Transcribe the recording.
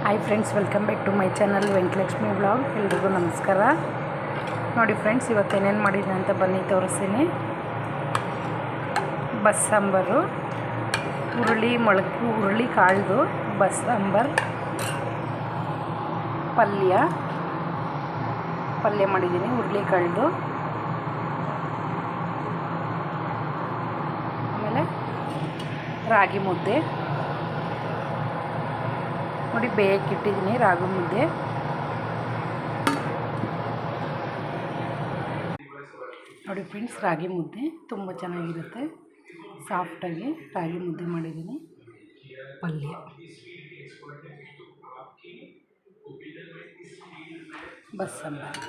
Hi friends, welcome back to my channel Venkatalakshmi vlog. ಎಲ್ರಿಗೂ ನಮಸ್ಕಾರ. ನೋಡಿ ಫ್ರೆಂಡ್ಸ್, ಇವತ್ತೇನೇನು ಮಾಡಿದ್ದೀನಿ ಅಂತ ಬನ್ನಿ ತೋರಿಸ್ತೀನಿ. ಬಸ್ಸಾಂಬಾರು, ಹುರುಳಿ ಕಾಳ್ದು ಬಸ್ಸಾಂಬಾರು, ಪಲ್ಯ ಮಾಡಿದ್ದೀನಿ ಹುರುಳಿ ಕಾಳ್ದು. ಆಮೇಲೆ ರಾಗಿ ಮುದ್ದೆ ನೋಡಿ, ಬೇಯಕ್ಕಿಟ್ಟಿದ್ದೀನಿ ರಾಗಿ ಮುದ್ದೆ. ನೋಡಿ ಫ್ರೆಂಡ್ಸ್, ರಾಗಿ ಮುದ್ದೆ ತುಂಬ ಚೆನ್ನಾಗಿರುತ್ತೆ. ಸಾಫ್ಟಾಗಿ ರಾಗಿ ಮುದ್ದೆ ಮಾಡಿದ್ದೀನಿ. ಪಲ್ಯ, ಬಸ್ಸಾಂಬಾರು.